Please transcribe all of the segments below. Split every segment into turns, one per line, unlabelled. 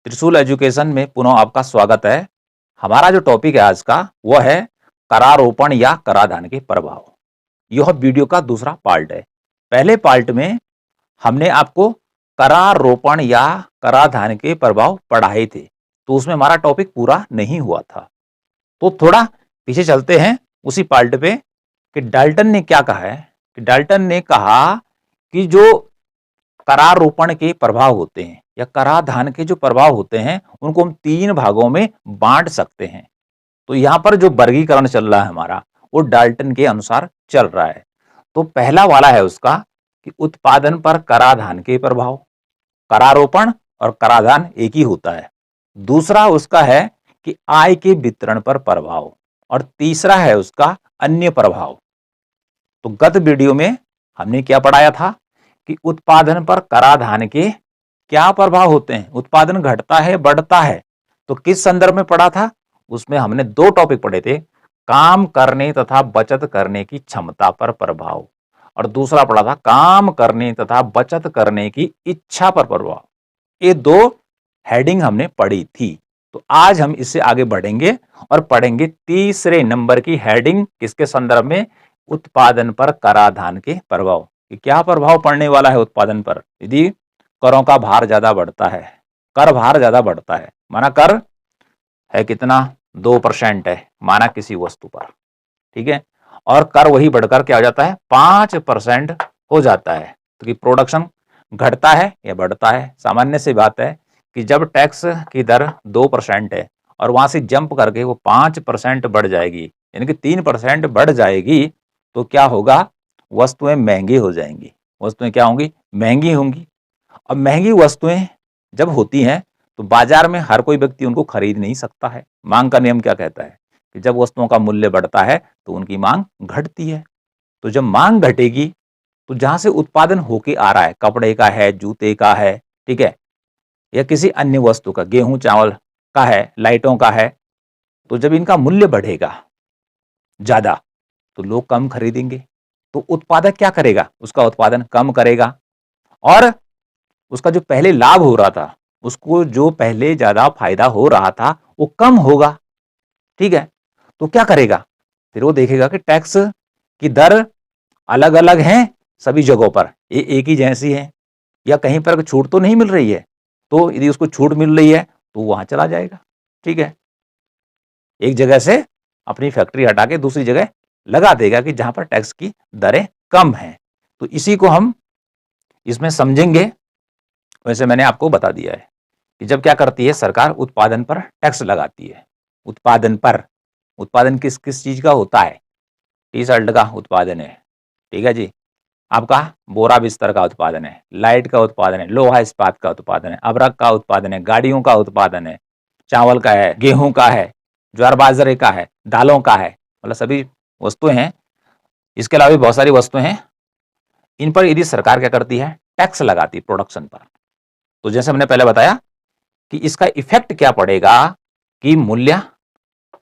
त्रिशूल एजुकेशन में पुनः आपका स्वागत है। हमारा जो टॉपिक है आज का वह है करारोपण या कराधान के प्रभाव। यह वीडियो का दूसरा पार्ट है। पहले पार्ट में हमने आपको करारोपण या कराधान के प्रभाव पढ़ाए थे, तो उसमें हमारा टॉपिक पूरा नहीं हुआ था। तो थोड़ा पीछे चलते हैं उसी पार्ट पे कि डाल्टन ने क्या कहा है। कि डाल्टन ने कहा कि जो करारोपण के प्रभाव होते हैं या कराधान के जो प्रभाव होते हैं उनको हम तीन भागों में बांट सकते हैं। तो यहां पर जो वर्गीकरण चल रहा है हमारा वो डाल्टन के अनुसार चल रहा है। तो पहला वाला है उसका कि उत्पादन पर कराधान के प्रभाव। करारोपण और कराधान एक ही होता है। दूसरा उसका है कि आय के वितरण पर प्रभाव और तीसरा है उसका अन्य प्रभाव। तो गत वीडियो में हमने क्या पढ़ाया था कि उत्पादन पर कराधान के क्या प्रभाव होते हैं। उत्पादन घटता है बढ़ता है, तो किस संदर्भ में पढ़ा था। उसमें हमने दो टॉपिक पढ़े थे, काम करने तथा बचत करने की क्षमता पर प्रभाव और दूसरा पढ़ा था काम करने तथा बचत करने की इच्छा पर प्रभाव। ये दो हेडिंग हमने पढ़ी थी। तो आज हम इससे आगे बढ़ेंगे और पढ़ेंगे तीसरे नंबर की हेडिंग किसके संदर्भ में, उत्पादन पर कराधान के प्रभाव। कि क्या प्रभाव पड़ने वाला है उत्पादन पर यदि करों का भार ज्यादा बढ़ता है। कर भार ज्यादा बढ़ता है, माना कर है कितना 2% है माना किसी वस्तु पर, ठीक है, और कर वही बढ़कर क्या हो जाता है 5% हो जाता है। तो कि प्रोडक्शन घटता है या बढ़ता है। सामान्य सी बात है कि जब टैक्स की दर 2% है और वहां से जंप करके वो 5% बढ़ जाएगी, यानी कि 3% बढ़ जाएगी, तो क्या होगा, वस्तुएं महंगी हो जाएंगी। वस्तुएं क्या होंगी, महंगी होंगी। अब महंगी वस्तुएं जब होती हैं तो बाजार में हर कोई व्यक्ति उनको खरीद नहीं सकता है। मांग का नियम क्या कहता है कि जब वस्तुओं का मूल्य बढ़ता है तो उनकी मांग घटती है। तो जब मांग घटेगी तो जहां से उत्पादन होके आ रहा है, कपड़े का है, जूते का है, ठीक है, या किसी अन्य वस्तु का, गेहूं चावल का है, लाइटों का है, तो जब इनका मूल्य बढ़ेगा ज्यादा तो लोग कम खरीदेंगे। तो उत्पादक क्या करेगा, उसका उत्पादन कम करेगा और उसका जो पहले लाभ हो रहा था, उसको जो पहले ज्यादा फायदा हो रहा था वो कम होगा, ठीक है। तो क्या करेगा, फिर वो देखेगा कि टैक्स की दर अलग अलग हैं सभी जगहों पर, ये एक ही जैसी है या कहीं पर छूट तो नहीं मिल रही है। तो यदि उसको छूट मिल रही है तो वहां चला जाएगा, ठीक है, एक जगह से अपनी फैक्ट्री हटा के दूसरी जगह लगा देगा कि जहां पर टैक्स की दरें कम हैं। तो इसी को हम इसमें समझेंगे। वैसे मैंने आपको बता दिया है कि जब क्या करती है सरकार, उत्पादन पर टैक्स लगाती है। उत्पादन पर, उत्पादन किस किस चीज का होता है, टी शर्ट का उत्पादन है, ठीक है जी, आपका बोरा बिस्तर का उत्पादन है, लाइट का उत्पादन है, लोहा इस्पात का उत्पादन है, अबरक का उत्पादन है, गाड़ियों का उत्पादन है, चावल का है, गेहूं का है, ज्वार बाजरे का है, दालों का है, मतलब सभी वस्तुएं हैं। इसके अलावा भी बहुत सारी वस्तुएं हैं। इन पर यदि सरकार क्या करती है, टैक्स लगाती है प्रोडक्शन पर। तो जैसे हमने पहले बताया कि इसका इफेक्ट क्या पड़ेगा कि मूल्य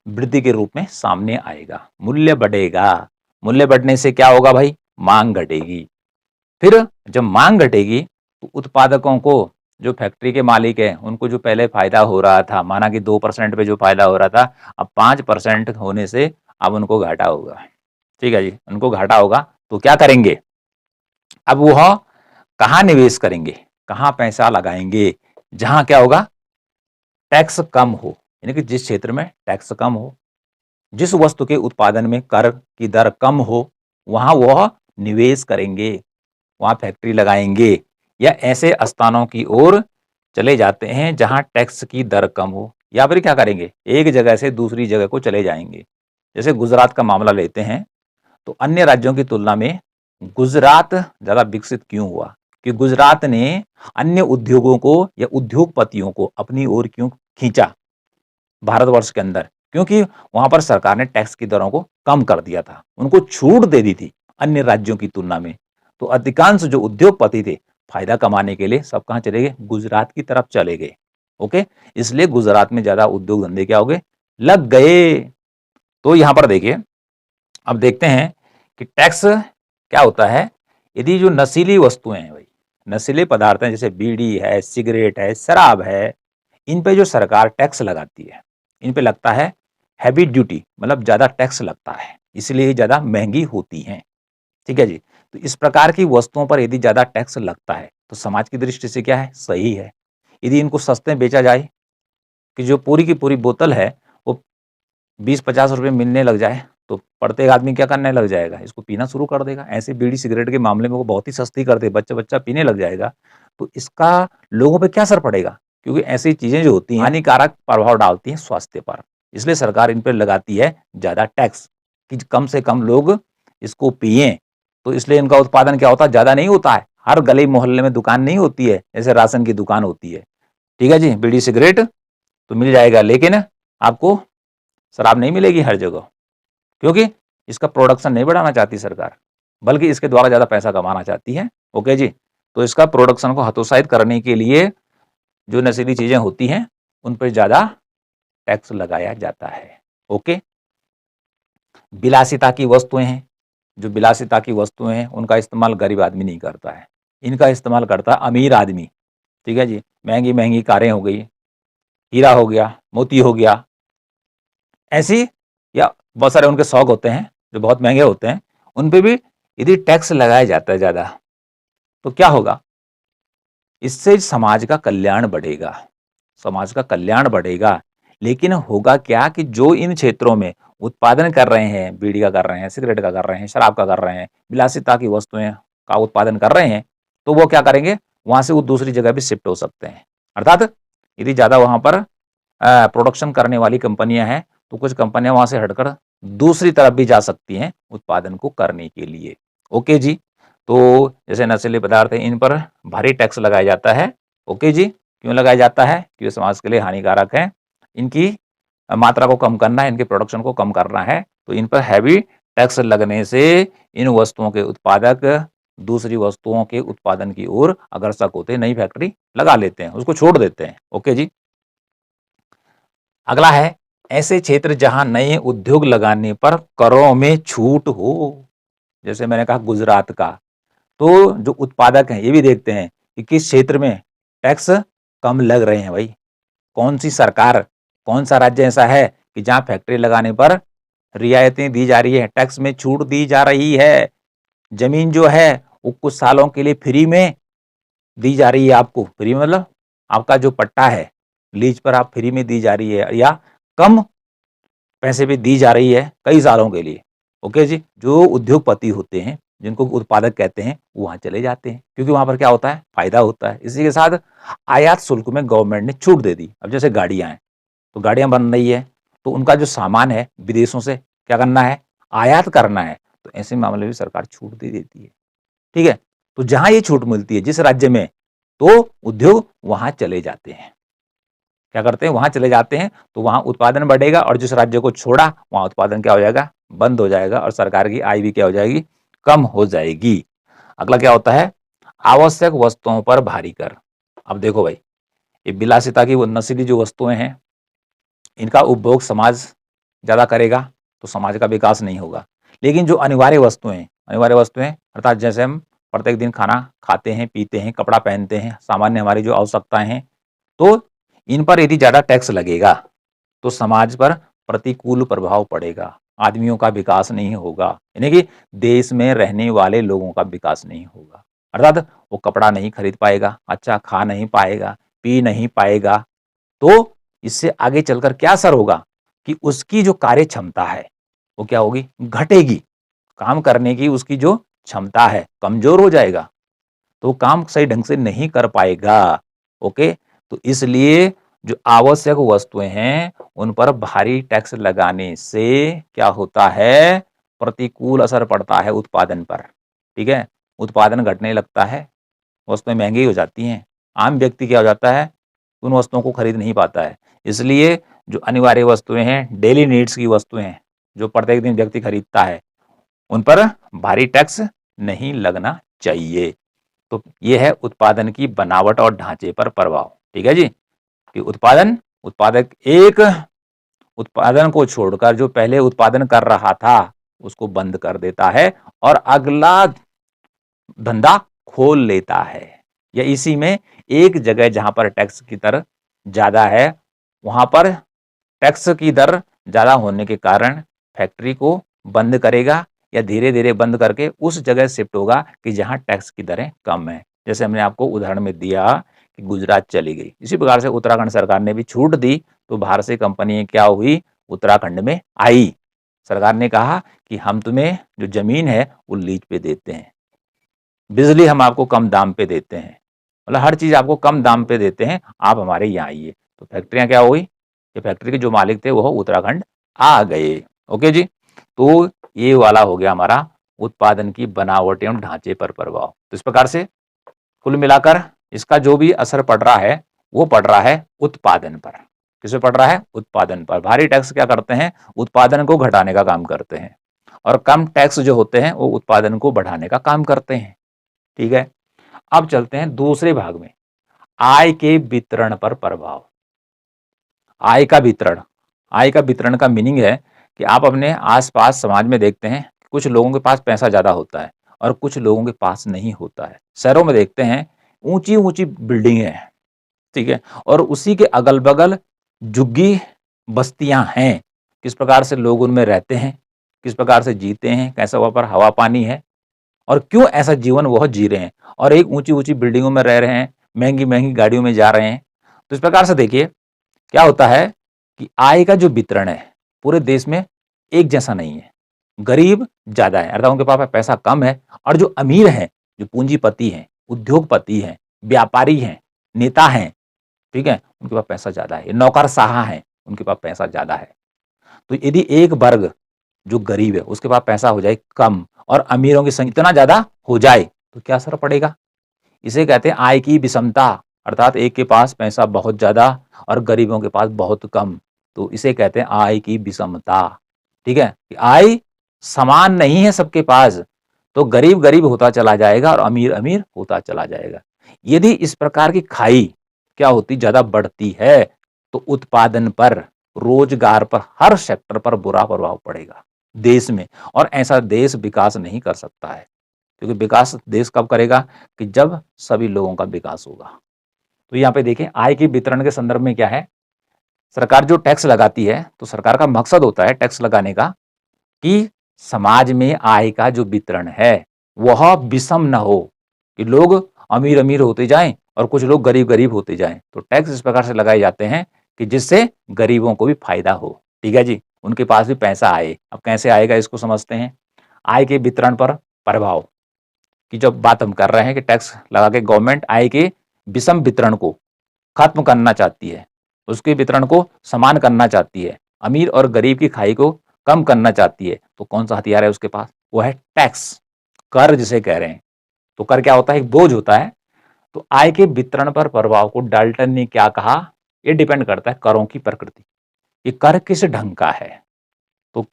वृद्धि के रूप में सामने आएगा, मूल्य बढ़ेगा। मूल्य बढ़ने से क्या होगा भाई, मांग घटेगी। फिर जब मांग घटेगी तो उत्पादकों को, जो फैक्ट्री के मालिक है, उनको जो पहले फायदा हो रहा था, माना कि 2% पे जो फायदा हो रहा था, अब 5% होने से अब उनको घाटा होगा, ठीक है जी, उनको घाटा होगा। तो क्या करेंगे, अब वह कहाँ निवेश करेंगे, कहाँ पैसा लगाएंगे, जहां क्या होगा, टैक्स कम हो, यानी कि जिस क्षेत्र में टैक्स कम हो, जिस वस्तु के उत्पादन में कर की दर कम हो, वहां वह निवेश करेंगे, वहां फैक्ट्री लगाएंगे या ऐसे स्थानों की ओर चले जाते हैं जहां टैक्स की दर कम हो, या फिर क्या करेंगे, एक जगह से दूसरी जगह को चले जाएंगे। जैसे गुजरात का मामला लेते हैं, तो अन्य राज्यों की तुलना में गुजरात ज्यादा विकसित क्यों हुआ, कि गुजरात ने अन्य उद्योगों को या उद्योगपतियों को अपनी ओर क्यों खींचा भारतवर्ष के अंदर, क्योंकि वहां पर सरकार ने टैक्स की दरों को कम कर दिया था, उनको छूट दे दी थी अन्य राज्यों की तुलना में। तो अधिकांश जो उद्योगपति थे फायदा कमाने के लिए सब कहां चले गए, गुजरात की तरफ चले गए। ओके, इसलिए गुजरात में ज्यादा उद्योग धंधे क्या हो गए, लग गए। तो यहां पर देखिए, अब देखते हैं कि टैक्स क्या होता है। यदि जो नशीली वस्तुएं हैं भाई, नशीले पदार्थ हैं, जैसे बीड़ी है, सिगरेट है, शराब है, इन पे जो सरकार टैक्स लगाती है, इन पे लगता है हैवी ड्यूटी, मतलब ज़्यादा टैक्स लगता है, इसलिए ये ज़्यादा महँगी होती हैं। ठीक है जी। तो इस प्रकार की वस्तुओं पर यदि ज़्यादा टैक्स लगता है, तो समाज की दृष्टि से क्या है? सही है। यदि इनको सस्ते में बेचा जाए, कि जो पूरी की पूरी बोतल है, वो 20-50 रुपए मिलने लग जाए, तो प्रत्येक आदमी क्या करने लग जाएगा? इसको पीना शुरू कर देगा। ऐसे बीड़ी सिगरेट के मामले में वो बहुत ही सस्ती कर दे, बच्चा-बच्चा पीने लग जाएगा, तो इसका लोगों पे क्या असर पड़ेगा? क्योंकि ऐसी चीज़ें जो होती हैं, हानिकारक प्रभाव डालती हैं स्वास्थ्य पर। इसलिए सरकार इन पे लगाती है ज़्यादा टैक्स, कि कम से कम लोग इसको पिएँ। तो इसलिए इनका उत्पादन क्या होता है? ज़्यादा नहीं होता है। हर गली मोहल्ले में दुकान नहीं होती है, जैसे राशन की दुकान होती है। ठीक है जी? बीड़ी सिगरेट तो मिल जाएगा, लेकिन आपको शराब नहीं मिलेगी हर जगह, क्योंकि इसका प्रोडक्शन नहीं बढ़ाना चाहती सरकार, बल्कि इसके द्वारा ज़्यादा पैसा कमाना चाहती है। ओके जी। तो इसका प्रोडक्शन को हतोत्साहित करने के लिए जो नशीली चीज़ें होती हैं, उन पर ज़्यादा टैक्स लगाया जाता है। ओके। विलासिता की वस्तुएं हैं, जो विलासिता की वस्तुएं हैं, उनका इस्तेमाल गरीब आदमी नहीं करता है, इनका इस्तेमाल करता है अमीर आदमी। ठीक है जी। महंगी महंगी कारें हो गई, हीरा हो गया, मोती हो गया, ऐसी या बहुत सारे उनके शौक होते हैं जो बहुत महंगे होते हैं, उन पे भी यदि टैक्स लगाया जाता है ज़्यादा, तो क्या होगा? इससे समाज का कल्याण बढ़ेगा, समाज का कल्याण बढ़ेगा। लेकिन होगा क्या कि जो इन क्षेत्रों में उत्पादन कर रहे हैं, बीड़ी का कर रहे हैं, सिगरेट का कर रहे हैं, शराब का कर रहे हैं, विलासिता की वस्तुएं का उत्पादन कर रहे हैं, तो वो क्या करेंगे? वहां से वो दूसरी जगह भी शिफ्ट हो सकते हैं। अर्थात यदि ज़्यादा वहां पर प्रोडक्शन करने वाली कंपनियां हैं, तो कुछ कंपनियां वहां से हटकर दूसरी तरफ भी जा सकती हैं उत्पादन को करने के लिए। ओके जी। तो जैसे नशीले पदार्थ हैं, इन पर भारी टैक्स लगाया जाता है। ओके जी। क्यों लगाया जाता है? क्योंकि समाज के लिए हानिकारक है, इनकी मात्रा को कम करना है, इनके प्रोडक्शन को कम करना है, तो इन पर हैवी टैक्स लगने से इन वस्तुओं के उत्पादक दूसरी वस्तुओं के उत्पादन की ओर अग्रसर होते, नई फैक्ट्री लगा लेते हैं, उसको छोड़ देते हैं। ओके जी। अगला है ऐसे क्षेत्र जहां नए उद्योग लगाने पर करों में छूट हो। जैसे मैंने कहा गुजरात का, तो जो उत्पादक हैं ये भी देखते हैं कि किस क्षेत्र में टैक्स कम लग रहे हैं। भाई कौन सी सरकार, कौन सा राज्य ऐसा है कि जहां फैक्ट्री लगाने पर रियायतें दी जा रही है, टैक्स में छूट दी जा रही है, जमीन जो है वो कुछ सालों के लिए फ्री में दी जा रही है। आपको फ्री मतलब आपका जो पट्टा है, लीज पर आप फ्री में दी जा रही है, या कम पैसे पे दी जा रही है कई सालों के लिए। ओके जी। जो उद्योगपति होते हैं, जिनको उत्पादक कहते हैं, वो वहां चले जाते हैं, क्योंकि वहां पर क्या होता है? फायदा होता है। इसी के साथ आयात शुल्क में गवर्नमेंट ने छूट दे दी। अब जैसे गाड़ियां हैं, तो गाड़ियां बन रही है, तो उनका जो सामान है विदेशों से क्या करना है? आयात करना है। तो ऐसे मामले में सरकार छूट दे देती है। ठीक है। तो जहां ये छूट मिलती है जिस राज्य में, तो उद्योग वहां चले जाते हैं। क्या करते हैं? वहां चले जाते हैं, तो वहां उत्पादन बढ़ेगा, और जिस राज्य को छोड़ा वहां उत्पादन क्या हो जाएगा? बंद हो जाएगा, और सरकार की आय भी क्या हो जाएगी? कम हो जाएगी। अगला क्या होता है? आवश्यक वस्तुओं पर भारी कर। अब देखो भाई, ये विलासिता की वो नशीली जो वस्तुएं हैं, इनका उपभोग समाज ज्यादा करेगा, तो समाज का विकास नहीं होगा। लेकिन जो अनिवार्य वस्तुएं, अनिवार्य वस्तुएं अर्थात जैसे हम प्रत्येक दिन खाना खाते हैं, पीते हैं, कपड़ा पहनते हैं, सामान्य हमारी जो आवश्यकताएं हैं, तो इन पर यदि ज़्यादा टैक्स लगेगा, तो समाज पर प्रतिकूल प्रभाव पड़ेगा, आदमियों का विकास नहीं होगा, यानी कि देश में रहने वाले लोगों का विकास नहीं होगा। अर्थात वो कपड़ा नहीं खरीद पाएगा, अच्छा खा नहीं पाएगा, पी नहीं पाएगा, तो इससे आगे चलकर क्या असर होगा कि उसकी जो कार्य क्षमता है वो क्या होगी? घटेगी। काम करने की उसकी जो क्षमता है कमजोर हो जाएगा, तो काम सही ढंग से नहीं कर पाएगा। ओके। तो इसलिए जो आवश्यक वस्तुएं हैं उन पर भारी टैक्स लगाने से क्या होता है? प्रतिकूल असर पड़ता है उत्पादन पर। ठीक है। उत्पादन घटने लगता है, वस्तुएं महंगी हो जाती हैं, आम व्यक्ति क्या हो जाता है? उन वस्तुओं को खरीद नहीं पाता है। इसलिए जो अनिवार्य वस्तुएं हैं, डेली नीड्स की वस्तुएं हैं, जो प्रत्येक दिन व्यक्ति खरीदता है, उन पर भारी टैक्स नहीं लगना चाहिए। तो ये है उत्पादन की बनावट और ढांचे पर प्रभाव। ठीक है जी। कि उत्पादक एक उत्पादन को छोड़कर जो पहले उत्पादन कर रहा था उसको बंद कर देता है, और अगला धंधा खोल लेता है, या इसी में एक जगह जहां पर टैक्स की दर ज़्यादा है, वहाँ पर टैक्स की दर ज़्यादा होने के कारण फैक्ट्री को बंद करेगा या धीरे-धीरे बंद करके उस जगह शिफ्ट होगा कि जहाँ टैक्स की दरें कम हैं। जैसे हमने आपको उदाहरण में दिया कि गुजरात चली गई। इसी प्रकार से उत्तराखंड सरकार ने भी छूट दी, तो बाहर से कंपनी क्या हुई, उत्तराखंड में आई। सरकार ने कहा कि हम तुम्हें जो ज़मीन है वो लीज पे देते हैं, बिजली हम आपको कम दाम पे देते हैं, मतलब हर चीज़ आपको कम दाम पे देते हैं, आप हमारे यहाँ आइए। तो फैक्ट्रियाँ क्या हुई, ये फैक्ट्री के जो मालिक थे वो उत्तराखंड आ गए। ओके जी, तो ये वाला हो गया हमारा उत्पादन की बनावट एवं ढांचे पर प्रभाव। तो इस प्रकार से कुल मिलाकर इसका जो भी असर पड़ रहा है वो पड़ रहा है उत्पादन पर। किस पे पड़ रहा है? उत्पादन पर। भारी टैक्स क्या करते हैं? उत्पादन को घटाने का काम करते हैं, और कम टैक्स जो होते हैं वो उत्पादन को बढ़ाने का काम करते हैं। ठीक है, अब चलते हैं दूसरे भाग में, आय के वितरण पर प्रभाव। आय का वितरण, आय का वितरण का मीनिंग है कि आप अपने आसपास समाज में देखते हैं कुछ लोगों के पास पैसा ज़्यादा होता है और कुछ लोगों के पास नहीं होता है। शहरों में देखते हैं ऊंची ऊंची बिल्डिंगें हैं, ठीक है, और उसी के अगल बगल झुग्गी बस्तियां हैं। किस प्रकार से लोग उनमें रहते हैं, किस प्रकार से जीते हैं, कैसा वहाँ पर हवा पानी है और क्यों ऐसा जीवन वह जी रहे हैं, और एक ऊंची ऊंची बिल्डिंगों में रह रहे हैं, महंगी महंगी गाड़ियों में जा रहे हैं। तो इस प्रकार से देखिए क्या होता है कि आय का जो वितरण है पूरे देश में एक जैसा नहीं है। गरीब ज्यादा है अर्थात उनके पास पैसा कम है, और जो अमीर हैं, जो पूंजीपति हैं, उद्योगपति हैं, व्यापारी हैं, नेता हैं, ठीक है, उनके पास पैसा ज्यादा है। नौकरशाह हैं, उनके पास पैसा ज्यादा है। तो यदि एक वर्ग जो गरीब है उसके पास पैसा हो जाए कम और अमीरों की संख्या इतना ज्यादा हो जाए तो क्या असर पड़ेगा? इसे कहते हैं आय की विषमता, अर्थात एक के पास पैसा बहुत ज्यादा और गरीबों के पास बहुत कम। तो इसे कहते हैं आय की विषमता। ठीक है, आय समान नहीं है सबके पास, तो गरीब गरीब होता चला जाएगा और अमीर अमीर होता चला जाएगा। यदि इस प्रकार की खाई क्या होती, ज्यादा बढ़ती है, तो उत्पादन पर, रोजगार पर, हर सेक्टर पर बुरा प्रभाव पड़ेगा देश में, और ऐसा देश विकास नहीं कर सकता है। क्योंकि विकास देश कब करेगा कि जब सभी लोगों का विकास होगा। तो यहाँ पे देखें आय के वितरण के संदर्भ में क्या है, सरकार जो टैक्स लगाती है तो सरकार का मकसद होता है टैक्स लगाने का कि समाज में आय का जो वितरण है वह विषम न हो, कि लोग अमीर अमीर होते जाएं और कुछ लोग गरीब गरीब होते जाएं। तो टैक्स इस प्रकार से लगाए जाते हैं कि जिससे गरीबों को भी फायदा हो। ठीक है जी, उनके पास भी पैसा आए। अब कैसे आएगा इसको समझते हैं। आय के वितरण पर प्रभाव की जब बात हम कर रहे हैं कि टैक्स लगा के गवर्नमेंट आय के विषम वितरण को खत्म करना चाहती है, उसके वितरण को समान करना चाहती है, अमीर और गरीब की खाई को कम करना चाहती है, तो कौन सा हथियार है उसके पास? वो है टैक्स, कर जिसे कह रहे हैं। तो कर क्या होता है? एक बोझ होता है। तो आय के वितरण पर प्रभाव को डाल्टन ने क्या कहा, ये डिपेंड करता है करों की प्रकृति, ये कर किस ढंग का है। तो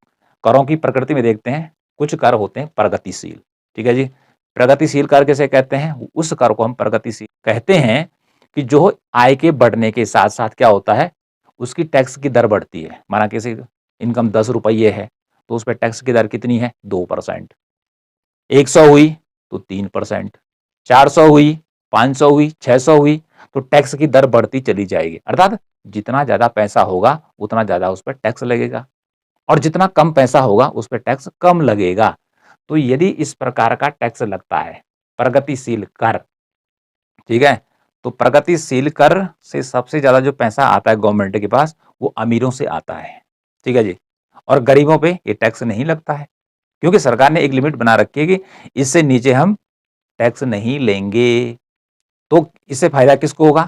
करों की प्रकृति में देखते हैं कुछ कर होते हैं प्रगतिशील। ठीक है जी, प्रगतिशील कर किसे कहते हैं? उस कर को हम प्रगतिशील कहते हैं कि जो आय के बढ़ने के साथ साथ क्या होता है, उसकी टैक्स की दर बढ़ती है। माना किसी इनकम 10 रुपये है तो उस पर टैक्स की दर कितनी है? 2%। 100 हुई तो 3%, 400 हुई, 500 हुई, 600 हुई, तो टैक्स की दर बढ़ती चली जाएगी। अर्थात जितना ज्यादा पैसा होगा उतना ज्यादा उस पर टैक्स लगेगा, और जितना कम पैसा होगा उस पर टैक्स कम लगेगा। तो यदि इस प्रकार का टैक्स लगता है प्रगतिशील कर, ठीक है, तो प्रगतिशील कर से सबसे ज्यादा जो पैसा आता है गवर्नमेंट के पास वो अमीरों से आता है। ठीक है जी, और गरीबों पे ये टैक्स नहीं लगता है, क्योंकि सरकार ने एक लिमिट बना रखी है कि इससे नीचे हम टैक्स नहीं लेंगे। तो इससे फायदा किसको होगा?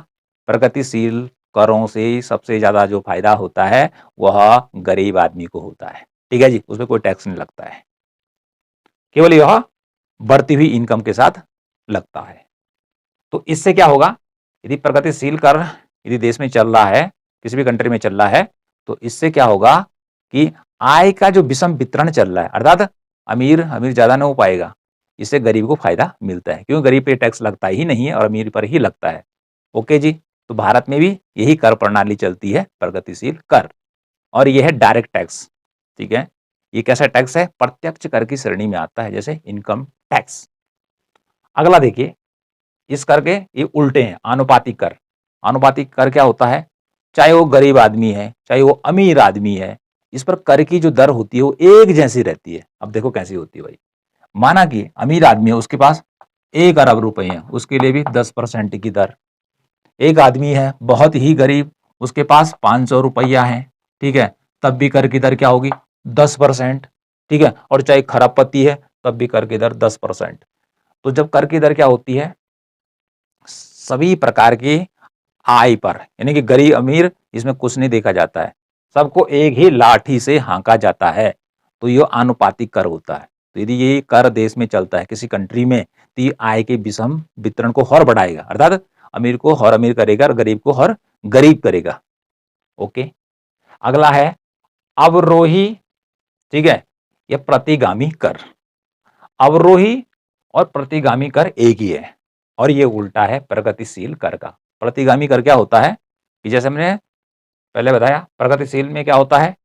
प्रगतिशील करों से सबसे ज्यादा जो फायदा होता है वह गरीब आदमी को होता है। ठीक है जी, उसमें कोई टैक्स नहीं लगता है, केवल यह बढ़ती हुई इनकम के साथ लगता है। तो इससे क्या होगा, यदि प्रगतिशील कर यदि देश में चल रहा है, किसी भी कंट्री में चल रहा है, तो इससे क्या होगा कि आय का जो विषम वितरण चल रहा है, अर्थात अमीर अमीर ज्यादा नहीं हो पाएगा, इससे गरीब को फायदा मिलता है, क्योंकि गरीब पे टैक्स लगता ही नहीं है और अमीर पर ही लगता है। ओके जी, तो भारत में भी यही कर प्रणाली चलती है, प्रगतिशील कर, और यह है डायरेक्ट टैक्स। ठीक है, ये कैसा टैक्स है? प्रत्यक्ष कर की श्रेणी में आता है, जैसे इनकम टैक्स। अगला देखिए, इस कर के ये उल्टे हैं, आनुपातिक कर। आनुपातिक कर क्या होता है, चाहे वो गरीब आदमी है, चाहे वो अमीर आदमी है, इस पर कर की जो दर होती है वो एक जैसी रहती है। अब देखो कैसी होती है भाई, माना कि अमीर आदमी है, उसके पास 1 अरब रुपए हैं, उसके लिए भी 10% की दर। एक आदमी है बहुत ही गरीब, उसके पास 500 रुपया है, ठीक है, तब भी कर की दर क्या होगी, 10%, ठीक है। और चाहे खरबपति है तब भी कर की दर 10%। तो जब कर की दर क्या होती है, सभी प्रकार की आय पर, यानी कि गरीब अमीर इसमें कुछ नहीं देखा जाता है, सबको एक ही लाठी से हाँका जाता है, तो यह आनुपातिक कर होता है। तो यदि ये कर देश में चलता है किसी कंट्री में, तो ये आय के विषम वितरण को और बढ़ाएगा, अर्थात अमीर को और अमीर करेगा और गरीब को और गरीब करेगा। ओके, अगला है अवरोही, ठीक है, यह प्रतिगामी कर। अवरोही और प्रतिगामी कर एक ही है, और ये उल्टा है प्रगतिशील कर का। प्रतिगामी कर क्या होता है कि जैसे हमने पहले बताया, प्रगतिशील में क्या होता है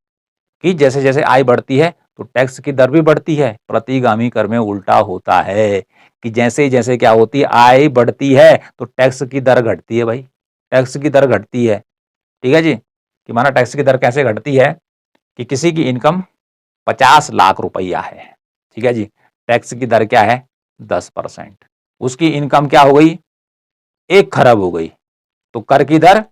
कि जैसे जैसे आय बढ़ती है तो टैक्स की दर भी बढ़ती है। प्रतिगामी कर में उल्टा होता है कि जैसे जैसे क्या होती है, आय बढ़ती है तो टैक्स की दर घटती है भाई, टैक्स की दर घटती है, ठीक है जी। कि माना टैक्स की दर कैसे घटती है कि किसी की इनकम 50 लाख रुपया है, ठीक है जी, टैक्स की दर क्या है 10%, उसकी इनकम क्या हो गई 1 खरब हो गई, तो कर की दर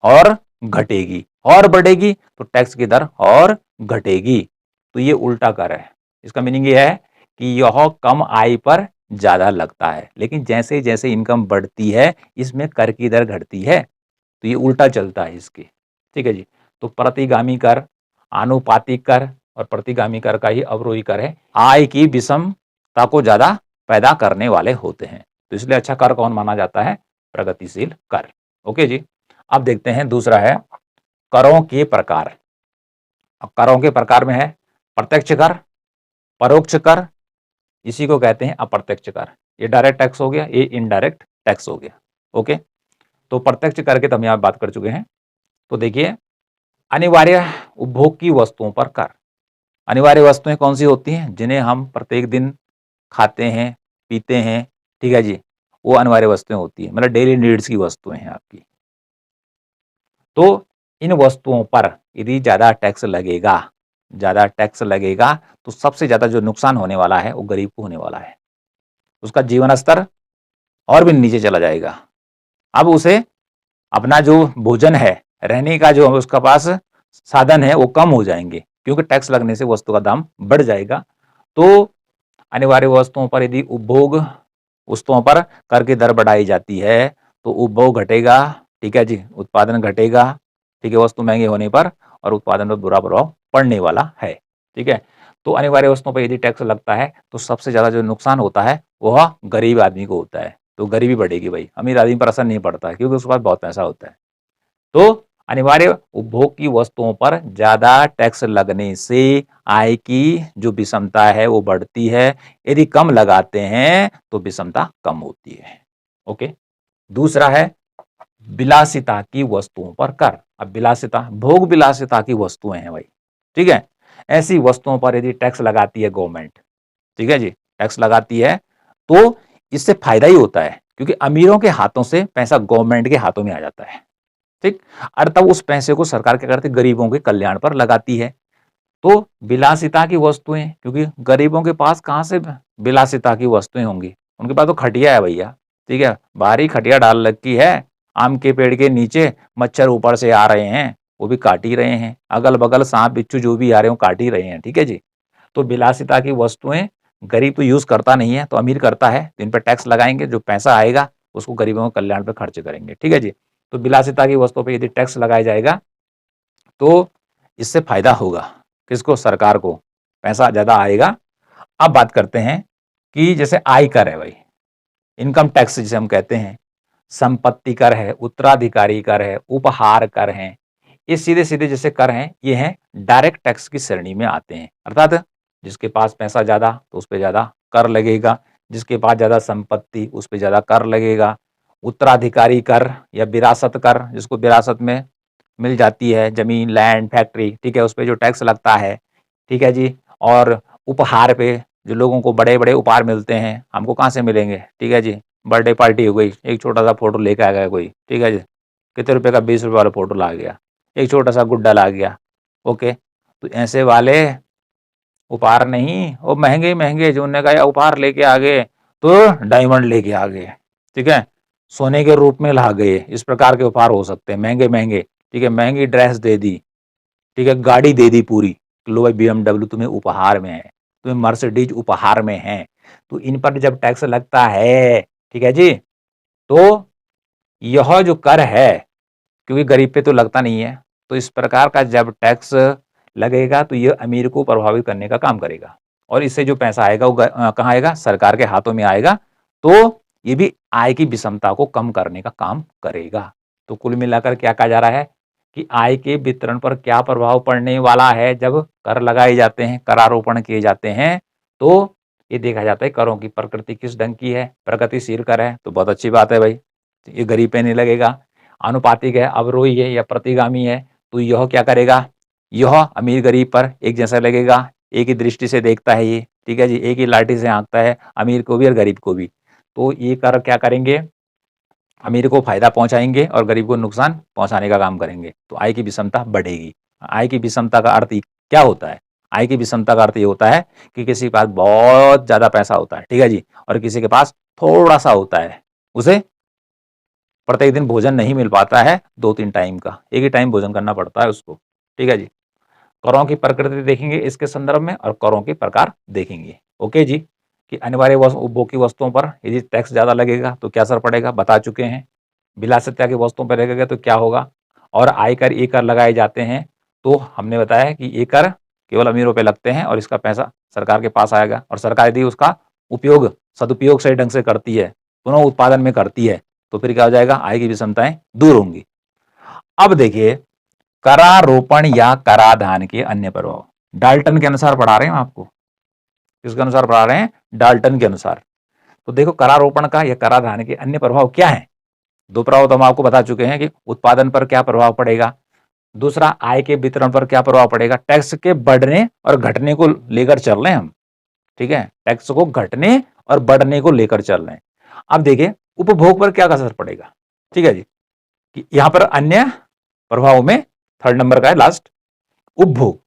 और घटेगी और बढ़ेगी तो टैक्स की दर और घटेगी। तो ये उल्टा कर है। इसका मीनिंग ये है कि यह कम आय पर ज्यादा लगता है, लेकिन जैसे जैसे इनकम बढ़ती है इसमें कर की दर घटती है, तो ये उल्टा चलता है इसके, ठीक है जी। तो प्रतिगामी कर, आनुपातिक कर और प्रतिगामी कर का ही अवरोही कर है, आय की विषमता को ज्यादा पैदा करने वाले होते हैं। तो इसलिए अच्छा कर कौन माना जाता है, प्रगतिशील कर। ओके जी। अब देखते हैं दूसरा है करों के प्रकार। अब करों के प्रकार में है प्रत्यक्ष कर, परोक्ष कर, इसी को कहते हैं अप्रत्यक्ष कर। ये डायरेक्ट टैक्स हो गया, ये इनडायरेक्ट टैक्स हो गया। ओके, तो प्रत्यक्ष कर के तो हम यहां बात कर चुके हैं। तो देखिए, अनिवार्य उपभोग की वस्तुओं पर कर। अनिवार्य वस्तुएं कौन सी होती हैं, जिन्हें हम प्रत्येक दिन खाते हैं पीते हैं, ठीक है जी, वो अनिवार्य वस्तुएं होती है, मतलब डेली नीड्स की वस्तुएं हैं आपकी। तो इन वस्तुओं पर यदि ज्यादा टैक्स लगेगा, ज्यादा टैक्स लगेगा तो सबसे ज्यादा जो नुकसान होने वाला है वो गरीब को होने वाला है। उसका जीवन स्तर और भी नीचे चला जाएगा। अब उसे अपना जो भोजन है, रहने का जो उसका पास साधन है वो कम हो जाएंगे, क्योंकि टैक्स लगने से वस्तु का दाम बढ़ जाएगा। तो अनिवार्य वस्तुओं पर यदि उपभोग वस्तुओं पर कर की दर बढ़ाई जाती है तो उपभोग घटेगा, ठीक है जी, उत्पादन घटेगा, ठीक है, वस्तु महंगे होने पर, और उत्पादन पर बुरा प्रभाव पड़ने वाला है, ठीक है। तो अनिवार्य वस्तुओं पर यदि टैक्स लगता है तो सबसे ज्यादा जो नुकसान होता है वह गरीब आदमी को होता है, तो गरीबी बढ़ेगी भाई, अमीर आदमी पर असर नहीं पड़ता है क्योंकि उसके पास बहुत पैसा होता है। तो अनिवार्य उपभोग की वस्तुओं पर ज्यादा टैक्स लगने से आय की जो विषमता है वो बढ़ती है, यदि कम लगाते हैं तो विषमता कम होती है। ओके, दूसरा है विलासिता की वस्तुओं पर कर। अब विलासिता, भोग विलासिता की वस्तुएं हैं भाई, ठीक है, ऐसी वस्तुओं पर यदि टैक्स लगाती है गवर्नमेंट, ठीक है जी, टैक्स लगाती है तो इससे फायदा ही होता है, क्योंकि अमीरों के हाथों से पैसा गवर्नमेंट के हाथों में आ जाता है, ठीक। और तब उस पैसे को सरकार क्या करती है, गरीबों के कल्याण पर लगाती है। तो विलासिता की वस्तुएं, क्योंकि गरीबों के पास कहां से विलासिता की वस्तुएं होंगी, उनके पास तो खटिया है भैया, ठीक है, बाहरी खटिया डाल रखी है, आम के पेड़ के नीचे मच्छर ऊपर से आ रहे हैं वो भी काट ही रहे हैं, अगल बगल सांप बिच्छू जो भी आ रहे हैं काट ही रहे हैं, ठीक है जी। तो विलासिता की वस्तुएं गरीब तो यूज करता नहीं है, तो अमीर करता है, तो इन पर टैक्स लगाएंगे, जो पैसा आएगा उसको गरीबों के कल्याण पर खर्च करेंगे, ठीक है जी। तो विलासिता की वस्तुओं पर यदि टैक्स लगाया जाएगा तो इससे फायदा होगा, किसको, सरकार को, पैसा ज्यादा आएगा। अब बात करते हैं कि जैसे आय कर है भाई, इनकम टैक्स जिसे हम कहते हैं, संपत्ति कर है, उत्तराधिकारी कर है, उपहार कर है, ये सीधे सीधे जैसे कर हैं, ये हैं डायरेक्ट टैक्स की श्रेणी में आते हैं। अर्थात जिसके पास पैसा ज्यादा तो उस पर ज्यादा कर लगेगा, जिसके पास ज्यादा संपत्ति उस पर ज्यादा कर लगेगा। उत्तराधिकारी कर या विरासत कर, जिसको विरासत में मिल जाती है जमीन, लैंड, फैक्ट्री, ठीक है, उस पर जो टैक्स लगता है, ठीक है जी। और उपहार पे, जो लोगों को बड़े बड़े उपहार मिलते हैं, हमको कहाँ से मिलेंगे, ठीक है जी, बर्थडे पार्टी हो गई, एक छोटा सा फोटो लेके आ गया कोई, ठीक है जी, कितने रुपए का, 20 रुपए वाला फोटो ला गया, एक छोटा सा गुड्डा ला गया। ओके, तो ऐसे वाले उपहार नहीं, वो महंगे महंगे जो उन्होंने कहा उपहार लेके आ गए, तो डायमंड लेके आ गए, ठीक है, सोने के रूप में ला गए, इस प्रकार के उपहार हो सकते हैं महंगे महंगे। ठीक है, महंगी ड्रेस दे दी, ठीक है, गाड़ी दे दी पूरी, लो भाई BMW तुम्हें उपहार में है, तुम्हें मर्सिडीज उपहार में है। तो इन पर जब टैक्स लगता है, ठीक है जी, तो यह जो कर है, क्योंकि गरीब पे तो लगता नहीं है, तो इस प्रकार का जब टैक्स लगेगा तो यह अमीर को प्रभावित करने का काम करेगा, और इससे जो पैसा आएगा वो कहाँ आएगा, सरकार के हाथों में आएगा। तो ये भी आय की विषमता को कम करने का काम करेगा। तो कुल मिलाकर क्या कहा जा रहा है कि आय के वितरण पर क्या प्रभाव पड़ने वाला है जब कर लगाए जाते हैं, करारोपण किए जाते हैं, तो ये देखा जाता है करों की प्रकृति किस ढंग की है, प्रगतिशील कर है तो बहुत अच्छी बात है भाई, ये गरीब पे नहीं लगेगा। आनुपातिक है, अवरोही है या प्रतिगामी है, तो यह क्या करेगा, यह अमीर गरीब पर एक जैसा लगेगा, एक ही दृष्टि से देखता है ये, ठीक है जी, एक ही लाठी से आंकता है, अमीर को भी और गरीब को भी। तो ये कर क्या करेंगे, अमीर को फायदा पहुंचाएंगे और गरीब को नुकसान पहुंचाने का काम करेंगे, तो आय की विषमता बढ़ेगी। आय की विषमता का अर्थ क्या होता है, आय की विषमता का अर्थ ये होता है कि किसी के पास बहुत ज्यादा पैसा होता है, ठीक है जी, और किसी के पास थोड़ा सा होता है, उसे प्रत्येक दिन भोजन नहीं मिल पाता है, 2-3 टाइम का, एक ही टाइम भोजन करना पड़ता है उसको, ठीक है जी। करों की प्रकृति देखेंगे इसके संदर्भ में और करों के प्रकार देखेंगे। ओके जी, कि अनिवार्य उपभोग की वस्तुओं पर यदि टैक्स ज्यादा लगेगा तो क्या असर पड़ेगा, बता चुके हैं। विलासिता की वस्तुओं पर लगेगा तो क्या होगा, और आयकर ये कर लगाए जाते हैं, तो हमने बताया कि ये कर केवल अमीरों पे लगते हैं और इसका पैसा सरकार के पास आएगा, और सरकार यदि उसका उपयोग सदुपयोग सही ढंग से करती है, पुनः उत्पादन में करती है, तो फिर क्या हो जाएगा, आय की विषमताएं दूर होंगी। अब देखिए करारोपण या कराधान के अन्य प्रभाव, डाल्टन के अनुसार पढ़ा रहे हैं आपको, किसके अनुसार पढ़ा रहे हैं, डाल्टन के अनुसार। तो देखो करारोपण का या कराधान के अन्य प्रभाव क्या है। दो प्रभाव तो हम आपको बता चुके हैं कि उत्पादन पर क्या प्रभाव पड़ेगा, दूसरा आय के वितरण पर क्या प्रभाव पड़ेगा, टैक्स के बढ़ने और घटने को लेकर चल रहे हैं हम, ठीक है, टैक्स को घटने और बढ़ने को लेकर चल रहे हैं। अब देखिए उपभोग पर क्या असर पड़ेगा, ठीक है जी, कि यहां पर अन्य प्रभाव में थर्ड नंबर का है लास्ट, उपभोग।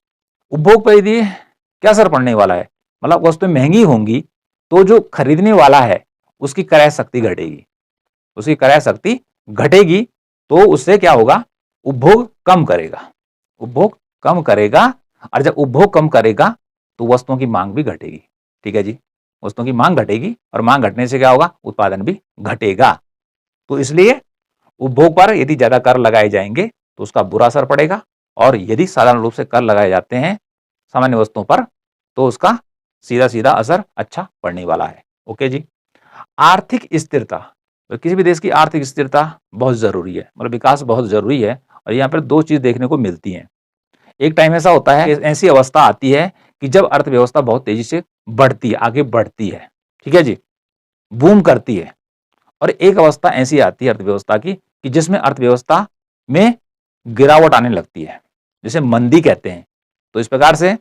उपभोग पर यदि क्या असर पड़ने वाला है, मतलब वस्तुएं महंगी होंगी तो जो खरीदने वाला है उसकी क्रय शक्ति घटेगी, उसकी क्रय शक्ति घटेगी, तो उससे क्या होगा, उपभोग कम करेगा, उपभोग कम करेगा, और जब उपभोग कम करेगा तो वस्तुओं की मांग भी घटेगी, ठीक है जी, वस्तुओं की मांग घटेगी और मांग घटने से क्या होगा, उत्पादन भी घटेगा। तो इसलिए उपभोग पर यदि ज्यादा कर लगाए जाएंगे तो उसका बुरा असर पड़ेगा, और यदि साधारण रूप से कर लगाए जाते हैं सामान्य वस्तुओं पर तो उसका सीधा सीधा असर अच्छा पड़ने वाला है। ओके जी, आर्थिक स्थिरता, तो किसी भी देश की आर्थिक स्थिरता बहुत जरूरी है, मतलब विकास बहुत जरूरी है, और यहाँ पर दो चीज देखने को मिलती हैं। एक टाइम ऐसा होता है, ऐसी अवस्था आती है कि जब अर्थव्यवस्था बहुत तेजी से बढ़ती है, आगे बढ़ती है, ठीक है जी, बूम करती है, और एक अवस्था ऐसी आती है अर्थव्यवस्था की कि जिसमें अर्थव्यवस्था में गिरावट आने लगती है, जिसे मंदी कहते हैं। तो इस प्रकार से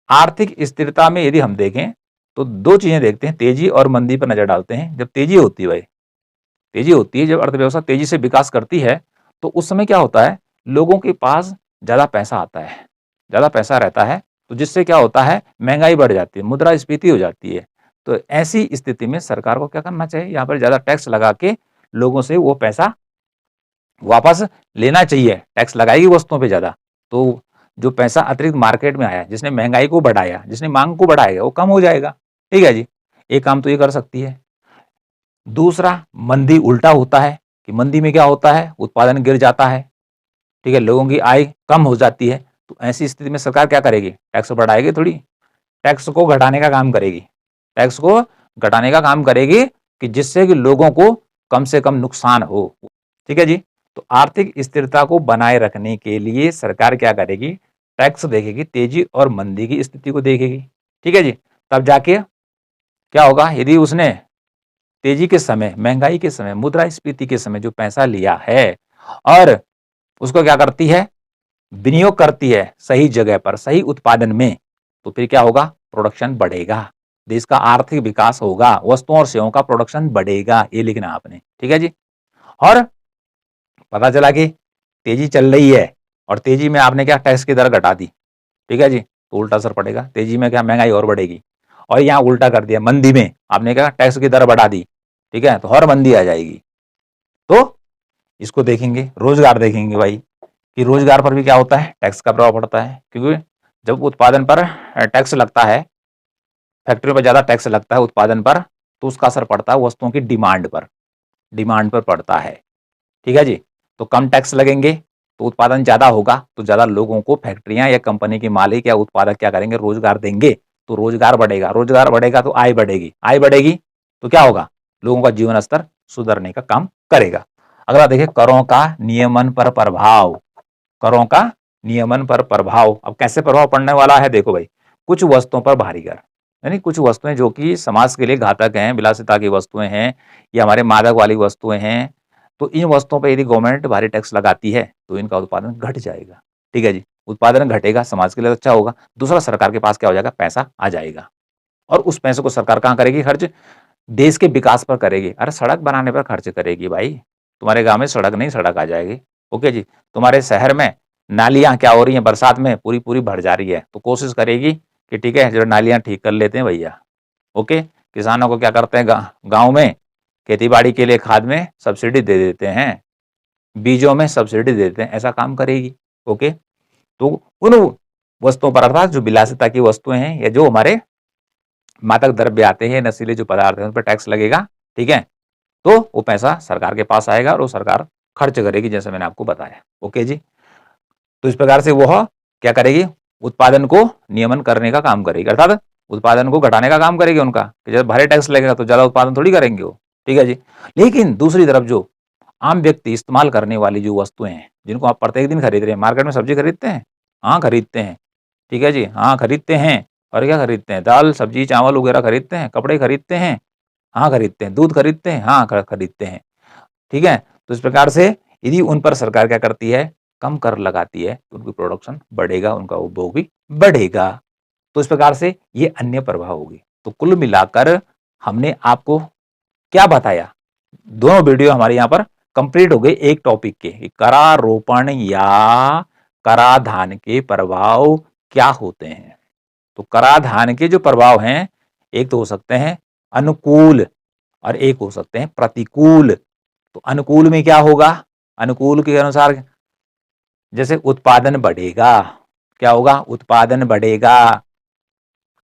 आर्थिक स्थिरता में यदि हम देखें तो दो चीजें देखते हैं, तेजी और मंदी पर नजर डालते हैं। जब तेजी होती है भाई, तेजी होती है, जब अर्थव्यवस्था तेजी से विकास करती है तो उस समय क्या होता है, लोगों के पास ज्यादा पैसा आता है, ज्यादा पैसा रहता है, तो जिससे क्या होता है, महंगाई बढ़ जाती है, मुद्रास्फीति हो जाती है। तो ऐसी स्थिति में सरकार को क्या करना चाहिए, यहाँ पर ज्यादा टैक्स लगा के लोगों से वो पैसा वापस लेना चाहिए। टैक्स लगाएगी वस्तुओं पे ज्यादा, तो जो पैसा अतिरिक्त मार्केट में आया, जिसने महंगाई को बढ़ाया, जिसने मांग को बढ़ाएगा, वो कम हो जाएगा, ठीक है जी, एक काम तो ये कर सकती है। दूसरा, मंदी उल्टा होता है कि मंदी में क्या होता है, उत्पादन गिर जाता है, ठीक है, लोगों की आय कम हो जाती है। तो ऐसी स्थिति में सरकार क्या करेगी, टैक्स बढ़ाएगी थोड़ी, टैक्स को घटाने का काम करेगी, टैक्स को घटाने का काम करेगी कि जिससे कि लोगों को कम से कम नुकसान हो, ठीक है जी। तो आर्थिक स्थिरता को बनाए रखने के लिए सरकार क्या करेगी, टैक्स देखेगी, तेजी और मंदी की स्थिति को देखेगी, ठीक है जी। तब जाके क्या होगा, यदि उसने तेजी के समय, महंगाई के समय, मुद्रास्फीति के समय जो पैसा लिया है और उसको क्या करती है, विनियोग करती है सही जगह पर, सही उत्पादन में, तो फिर क्या होगा, प्रोडक्शन बढ़ेगा, देश का आर्थिक विकास होगा, वस्तुओं और सेवाओं का प्रोडक्शन बढ़ेगा, ये लिखना आपने, ठीक है जी। और पता चला कि तेजी चल रही है और तेजी में आपने क्या टैक्स की दर घटा दी, ठीक है जी, तो उल्टा असर पड़ेगा। तेजी में क्या महंगाई और बढ़ेगी। और यहाँ उल्टा कर दिया, मंदी में आपने क्या टैक्स की दर बढ़ा दी, ठीक है, तो और मंदी आ जाएगी। तो इसको देखेंगे, रोजगार देखेंगे भाई कि रोजगार पर भी क्या होता है, टैक्स का प्रभाव पड़ता है। क्योंकि जब उत्पादन पर टैक्स लगता है, फैक्ट्री पर ज्यादा टैक्स लगता है उत्पादन पर, तो उसका असर पड़ता है वस्तुओं की डिमांड पर पड़ता है, ठीक है जी। तो कम टैक्स लगेंगे तो उत्पादन ज्यादा होगा, तो ज्यादा लोगों को फैक्ट्रियां या कंपनी के मालिक या उत्पादक क्या करेंगे, रोजगार देंगे, तो रोजगार बढ़ेगा तो आय बढ़ेगी तो क्या होगा, लोगों का जीवन स्तर सुधरने का काम करेगा। अगला देखिए, करों का नियमन पर प्रभाव। करों का नियमन पर प्रभाव, अब कैसे प्रभाव पड़ने वाला है, देखो भाई, कुछ वस्तुओं पर भारी कर, यानी कुछ वस्तुएं जो कि समाज के लिए घातक हैं, विलासिता की वस्तुएं हैं या हमारे मादक वाली वस्तुएं हैं, तो इन वस्तुओं पर यदि गवर्नमेंट भारी टैक्स लगाती है तो इनका उत्पादन घट जाएगा, ठीक है जी। उत्पादन घटेगा, समाज के लिए अच्छा होगा। दूसरा, सरकार के पास क्या हो जाएगा, पैसा आ जाएगा, और उस पैसे को सरकार कहाँ करेगी खर्च, देश के विकास पर करेगी। अरे सड़क बनाने पर खर्च करेगी भाई, तुम्हारे गांव में सड़क नहीं, सड़क आ जाएगी, ओके जी। तुम्हारे शहर में नालियां क्या हो रही हैं, बरसात में पूरी पूरी भर जा रही है, तो कोशिश करेगी कि ठीक है जो नालियां ठीक कर लेते हैं भैया, ओके। किसानों को क्या करते हैं, गांव में खेती बाड़ी के लिए खाद में सब्सिडी दे देते हैं, बीजों में सब्सिडी दे देते हैं, ऐसा काम करेगी, ओके। तो उन वस्तुओं पर, अर्थात जो विलासिता की वस्तुएं हैं या जो हमारे मादक द्रव्य आते हैं, नशीले जो पदार्थ हैं, उन पर टैक्स लगेगा, ठीक है। तो वो पैसा सरकार के पास आएगा और वो सरकार खर्च करेगी, जैसे मैंने आपको बताया, ओके जी। तो इस प्रकार से वह क्या करेगी, उत्पादन को नियमन करने का काम करेगी, अर्थात उत्पादन को घटाने का काम करेगी उनका, कि जब भारी टैक्स लगेगा तो ज्यादा उत्पादन थोड़ी करेंगे वो, ठीक है जी। लेकिन दूसरी तरफ जो आम व्यक्ति इस्तेमाल करने वाली जो वस्तुएं हैं, जिनको आप प्रत्येक दिन खरीद रहे हैं, मार्केट में सब्जी खरीदते हैं, हाँ खरीदते हैं, ठीक है जी, हाँ खरीदते हैं। और क्या खरीदते हैं, दाल सब्जी चावल वगैरह खरीदते हैं, कपड़े खरीदते हैं, हाँ खरीदते हैं, दूध खरीदते हैं, हाँ खरीदते हैं, ठीक है। तो इस प्रकार से यदि उन पर सरकार क्या करती है, कम कर लगाती है, तो उनकी प्रोडक्शन बढ़ेगा, उनका उपभोग भी बढ़ेगा। तो इस प्रकार से ये अन्य प्रभाव होगी। तो कुल मिलाकर हमने आपको क्या बताया, दोनों वीडियो हमारे यहाँ पर कंप्लीट हो गए एक टॉपिक के, करारोपण या कराधान के प्रभाव क्या होते हैं। तो कराधान के जो प्रभाव हैं, एक तो हो सकते हैं अनुकूल और एक हो सकते हैं प्रतिकूल। तो अनुकूल में क्या होगा, अनुकूल के अनुसार जैसे उत्पादन बढ़ेगा, क्या होगा, उत्पादन बढ़ेगा,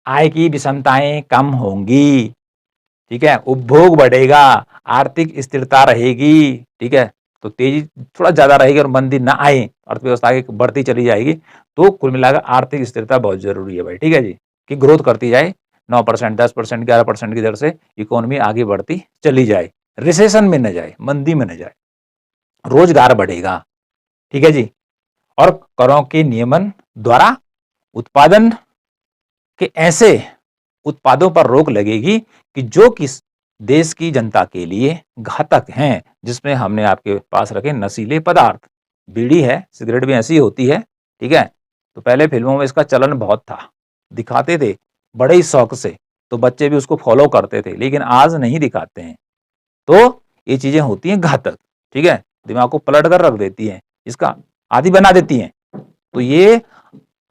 आय की विषमताएं कम होंगी, ठीक है, उपभोग बढ़ेगा, आर्थिक स्थिरता रहेगी, ठीक है। तो तेजी थोड़ा ज्यादा रहेगी और मंदी ना आए, अर्थव्यवस्था की बढ़ती चली जाएगी। तो कुल मिलाकर आर्थिक स्थिरता बहुत जरूरी है भाई, ठीक है जी, कि ग्रोथ करती जाए, 9%, 10%, 11% की दर से इकोनॉमी आगे बढ़ती चली जाए, रिसेशन में न जाए, मंदी में न जाए, रोजगार बढ़ेगा, ठीक है जी। और करों के नियमन द्वारा उत्पादन के ऐसे उत्पादों पर रोक लगेगी कि जो किस देश की जनता के लिए घातक हैं, जिसमें हमने आपके पास रखे नशीले पदार्थ, बीड़ी है, सिगरेट भी ऐसी होती है, ठीक है। तो पहले फिल्मों में इसका चलन बहुत था, दिखाते थे बड़े ही शौक से, तो बच्चे भी उसको फॉलो करते थे, लेकिन आज नहीं दिखाते हैं। तो ये चीजें होती हैं घातक, ठीक है, दिमाग को पलट कर रख देती हैं, इसका आदि बना देती हैं। तो ये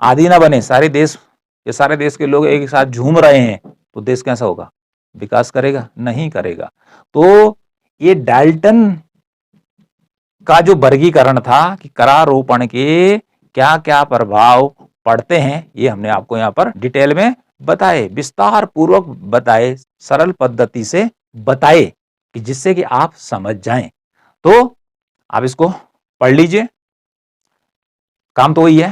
आदि ना बने, सारे देश के लोग एक साथ झूम रहे हैं, तो देश कैसा होगा, विकास करेगा, नहीं करेगा। तो ये डाल्टन का जो वर्गीकरण था कि करारोपण के क्या क्या प्रभाव पड़ते हैं, ये हमने आपको यहाँ पर डिटेल में बताए, विस्तार पूर्वक बताए, सरल पद्धति से बताए, कि जिससे कि आप समझ जाएं। तो आप इसको पढ़ लीजिए, काम तो वही है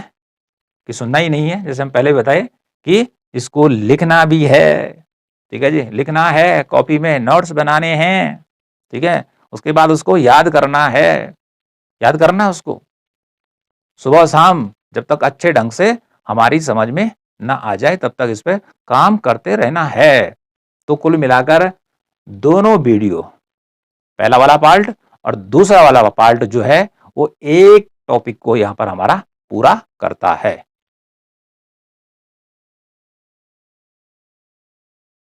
कि सुनना ही नहीं है, जैसे हम पहले बताए कि इसको लिखना भी है, ठीक है जी, लिखना है, कॉपी में नोट्स बनाने हैं, ठीक है, उसके बाद उसको याद करना है, उसको सुबह शाम, जब तक अच्छे ढंग से हमारी समझ में ना आ जाए तब तक इस पे काम करते रहना है। तो कुल मिलाकर दोनों वीडियो, पहला वाला पार्ट और दूसरा वाला पार्ट जो है, वो एक टॉपिक को यहां पर हमारा पूरा करता है।